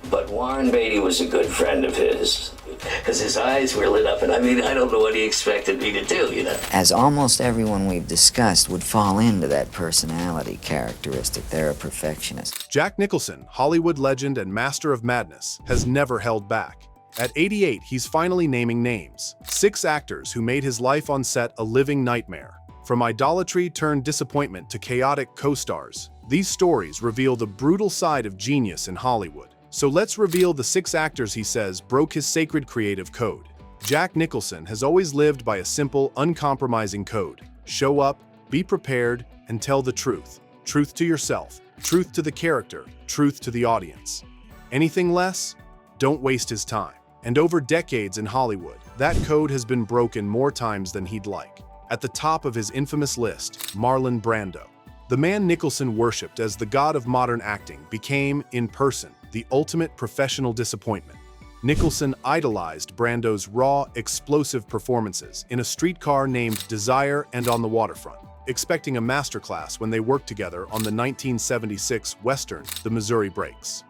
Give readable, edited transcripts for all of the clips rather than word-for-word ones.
But Warren Beatty was a good friend of his, because his eyes were lit up, and I mean, I don't know what he expected me to do, you know? As almost everyone we've discussed would fall into that personality characteristic, they're a perfectionist. Jack Nicholson, Hollywood legend and master of madness, has never held back. At 88, he's finally naming names. 6 actors who made his life on set a living nightmare. From idolatry turned disappointment to chaotic co-stars, these stories reveal the brutal side of genius in Hollywood. So let's reveal the 6 actors he says broke his sacred creative code. Jack Nicholson has always lived by a simple, uncompromising code. Show up, be prepared, and tell the truth. Truth to yourself, truth to the character, truth to the audience. Anything less? Don't waste his time. And over decades in Hollywood, that code has been broken more times than he'd like. At the top of his infamous list, Marlon Brando. The man Nicholson worshipped as the god of modern acting became, in person, the ultimate professional disappointment. Nicholson idolized Brando's raw, explosive performances in A Streetcar Named Desire and On the Waterfront, expecting a masterclass when they worked together on the 1976 Western, The Missouri Breaks.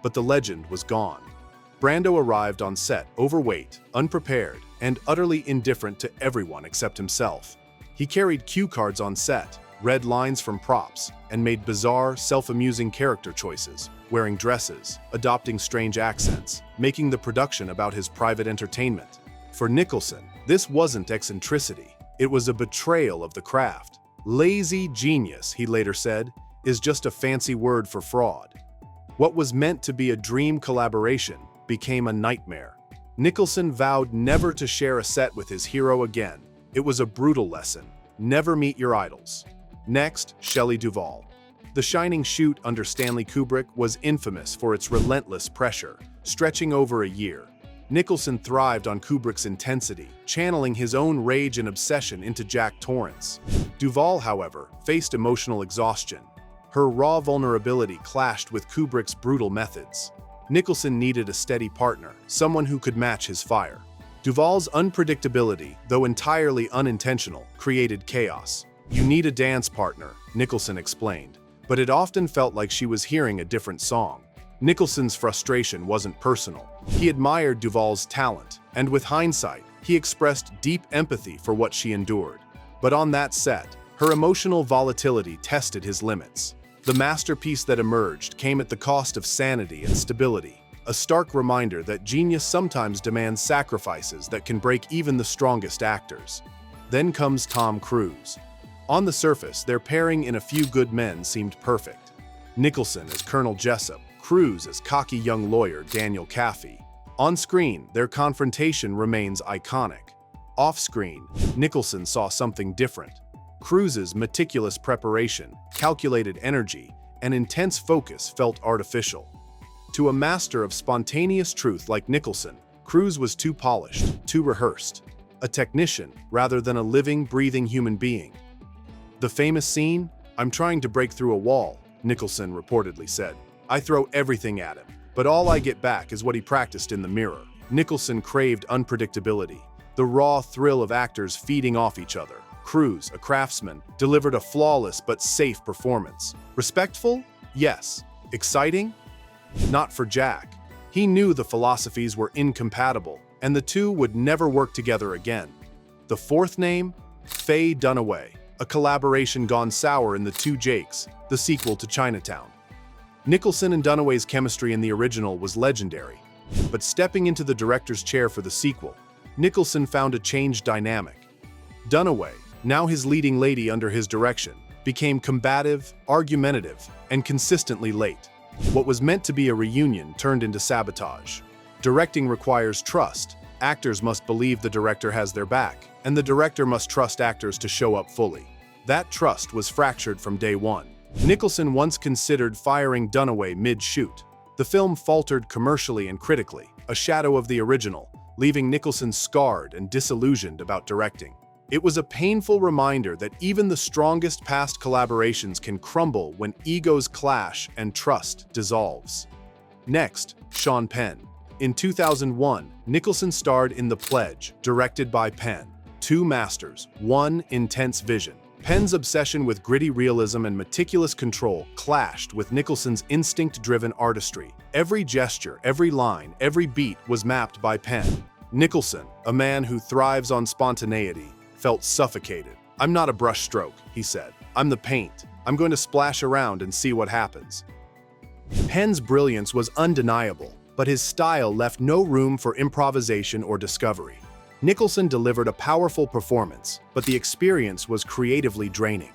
But the legend was gone. Brando arrived on set overweight, unprepared, and utterly indifferent to everyone except himself. He carried cue cards on set, read lines from props, and made bizarre, self-amusing character choices, wearing dresses, adopting strange accents, making the production about his private entertainment. For Nicholson, this wasn't eccentricity, it was a betrayal of the craft. Lazy genius, he later said, is just a fancy word for fraud. What was meant to be a dream collaboration became a nightmare. Nicholson vowed never to share a set with his hero again. It was a brutal lesson. Never meet your idols. Next, Shelley Duvall. The Shining shoot under Stanley Kubrick was infamous for its relentless pressure, stretching over a year. Nicholson thrived on Kubrick's intensity, channeling his own rage and obsession into Jack Torrance. Duvall, however, faced emotional exhaustion. Her raw vulnerability clashed with Kubrick's brutal methods. Nicholson needed a steady partner, someone who could match his fire. Duvall's unpredictability, though entirely unintentional, created chaos. You need a dance partner, Nicholson explained, but it often felt like she was hearing a different song. Nicholson's frustration wasn't personal. He admired Duvall's talent, and with hindsight, he expressed deep empathy for what she endured. But on that set, her emotional volatility tested his limits. The masterpiece that emerged came at the cost of sanity and stability, a stark reminder that genius sometimes demands sacrifices that can break even the strongest actors. Then comes Tom Cruise. On the surface, their pairing in A Few Good Men seemed perfect. Nicholson as Colonel Jessup, Cruise as cocky young lawyer Daniel Kaffee. On screen, their confrontation remains iconic. Off-screen, Nicholson saw something different. Cruise's meticulous preparation, calculated energy, and intense focus felt artificial. To a master of spontaneous truth like Nicholson, Cruise was too polished, too rehearsed. A technician rather than a living, breathing human being. The famous scene, "I'm trying to break through a wall," Nicholson reportedly said. "I throw everything at him, but all I get back is what he practiced in the mirror." Nicholson craved unpredictability, the raw thrill of actors feeding off each other. Cruise, a craftsman, delivered a flawless but safe performance. Respectful? Yes. Exciting? Not for Jack. He knew the philosophies were incompatible, and the two would never work together again. The fourth name? Faye Dunaway, a collaboration gone sour in The Two Jakes, the sequel to Chinatown. Nicholson and Dunaway's chemistry in the original was legendary, but stepping into the director's chair for the sequel, Nicholson found a changed dynamic. Dunaway, now his leading lady under his direction, became combative, argumentative, and consistently late. What was meant to be a reunion turned into sabotage. Directing requires trust. Actors must believe the director has their back, and the director must trust actors to show up fully. That trust was fractured from day one. Nicholson once considered firing Dunaway mid-shoot. The film faltered commercially and critically, a shadow of the original, leaving Nicholson scarred and disillusioned about directing. It was a painful reminder that even the strongest past collaborations can crumble when egos clash and trust dissolves. Next, Sean Penn. In 2001, Nicholson starred in The Pledge, directed by Penn. Two masters, one intense vision. Penn's obsession with gritty realism and meticulous control clashed with Nicholson's instinct-driven artistry. Every gesture, every line, every beat was mapped by Penn. Nicholson, a man who thrives on spontaneity, felt suffocated. "I'm not a brushstroke," he said. "I'm the paint. I'm going to splash around and see what happens." Penn's brilliance was undeniable, but his style left no room for improvisation or discovery. Nicholson delivered a powerful performance, but the experience was creatively draining.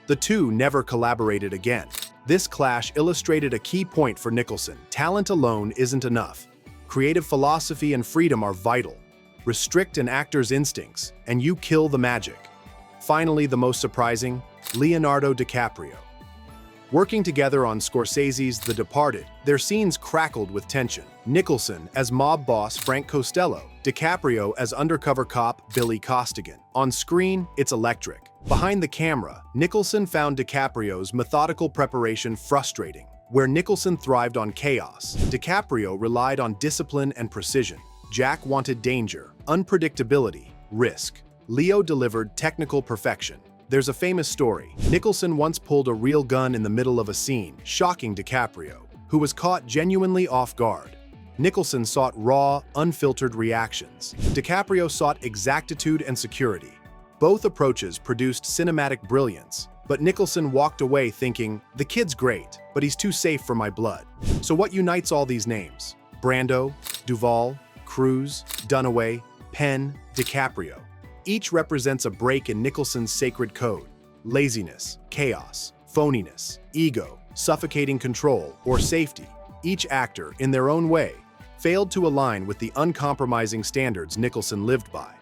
The two never collaborated again. This clash illustrated a key point for Nicholson: talent alone isn't enough. Creative philosophy and freedom are vital. Restrict an actor's instincts, and you kill the magic. Finally, the most surprising, Leonardo DiCaprio. Working together on Scorsese's The Departed, their scenes crackled with tension. Nicholson as mob boss Frank Costello, DiCaprio as undercover cop Billy Costigan. On screen, it's electric. Behind the camera, Nicholson found DiCaprio's methodical preparation frustrating. Where Nicholson thrived on chaos, DiCaprio relied on discipline and precision. Jack wanted danger, unpredictability, risk. Leo delivered technical perfection. There's a famous story. Nicholson once pulled a real gun in the middle of a scene, shocking DiCaprio, who was caught genuinely off guard. Nicholson sought raw, unfiltered reactions. DiCaprio sought exactitude and security. Both approaches produced cinematic brilliance, but Nicholson walked away thinking, "The kid's great, but he's too safe for my blood." So what unites all these names? Brando, Duvall, Cruise, Dunaway, Penn, DiCaprio. Each represents a break in Nicholson's sacred code: laziness, chaos, phoniness, ego, suffocating control, or safety. Each actor, in their own way, failed to align with the uncompromising standards Nicholson lived by.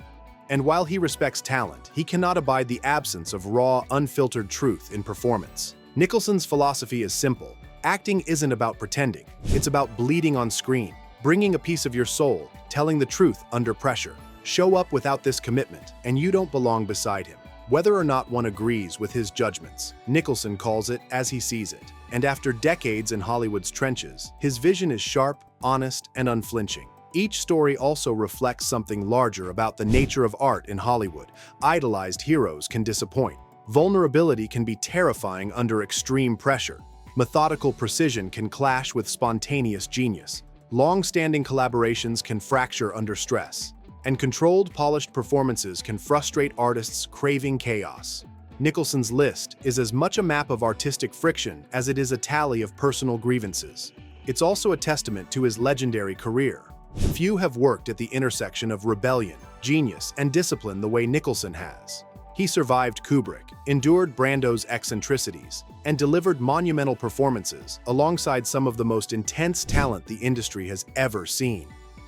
And while he respects talent, he cannot abide the absence of raw, unfiltered truth in performance. Nicholson's philosophy is simple. Acting isn't about pretending. It's about bleeding on screen, bringing a piece of your soul, telling the truth under pressure. Show up without this commitment, and you don't belong beside him. Whether or not one agrees with his judgments, Nicholson calls it as he sees it. And after decades in Hollywood's trenches, his vision is sharp, honest, and unflinching. Each story also reflects something larger about the nature of art in Hollywood. Idolized heroes can disappoint. Vulnerability can be terrifying under extreme pressure. Methodical precision can clash with spontaneous genius. Long-standing collaborations can fracture under stress. And controlled, polished performances can frustrate artists craving chaos. Nicholson's list is as much a map of artistic friction as it is a tally of personal grievances. It's also a testament to his legendary career. Few have worked at the intersection of rebellion, genius, and discipline the way Nicholson has. He survived Kubrick, endured Brando's eccentricities, and delivered monumental performances alongside some of the most intense talent the industry has ever seen.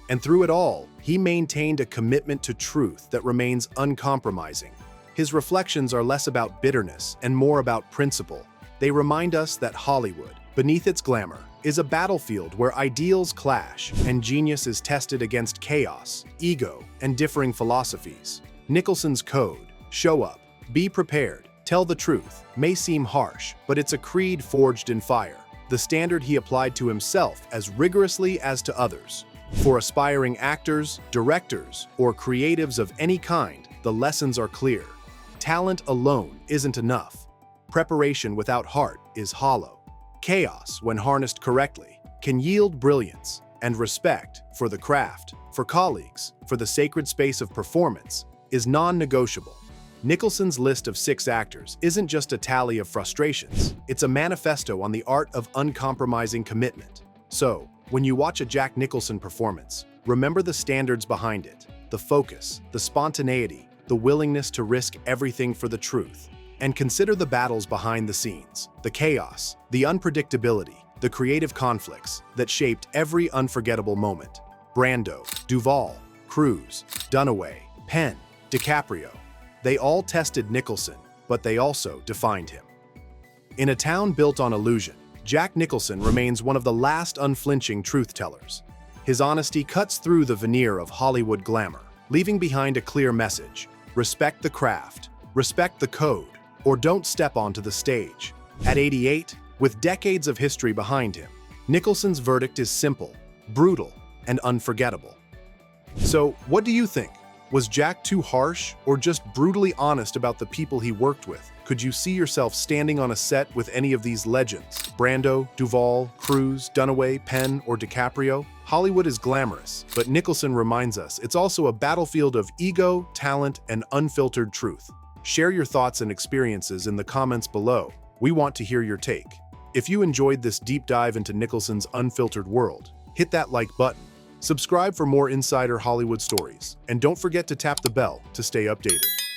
And through it all, he maintained a commitment to truth that remains uncompromising. His reflections are less about bitterness and more about principle. They remind us that Hollywood, beneath its glamour, is a battlefield where ideals clash and genius is tested against chaos, ego, and differing philosophies. Nicholson's code, show up, be prepared, tell the truth, may seem harsh, but it's a creed forged in fire, the standard he applied to himself as rigorously as to others. For aspiring actors, directors, or creatives of any kind, the lessons are clear. Talent alone isn't enough. Preparation without heart is hollow. Chaos, when harnessed correctly, can yield brilliance, and respect for the craft, for colleagues, for the sacred space of performance, is non-negotiable. Nicholson's list of 6 actors isn't just a tally of frustrations, it's a manifesto on the art of uncompromising commitment. So, when you watch a Jack Nicholson performance, remember the standards behind it, the focus, the spontaneity, the willingness to risk everything for the truth. And consider the battles behind the scenes, the chaos, the unpredictability, the creative conflicts that shaped every unforgettable moment. Brando, Duvall, Cruise, Dunaway, Penn, DiCaprio. They all tested Nicholson, but they also defined him. In a town built on illusion, Jack Nicholson remains one of the last unflinching truth-tellers. His honesty cuts through the veneer of Hollywood glamour, leaving behind a clear message: respect the craft, respect the code, or don't step onto the stage. At 88, with decades of history behind him, Nicholson's verdict is simple, brutal, and unforgettable. So, what do you think? Was Jack too harsh, or just brutally honest about the people he worked with? Could you see yourself standing on a set with any of these legends? Brando, Duvall, Cruise, Dunaway, Penn, or DiCaprio? Hollywood is glamorous, but Nicholson reminds us it's also a battlefield of ego, talent, and unfiltered truth. Share your thoughts and experiences in the comments below. We want to hear your take. If you enjoyed this deep dive into Nicholson's unfiltered world, hit that like button. Subscribe for more insider Hollywood stories, and don't forget to tap the bell to stay updated.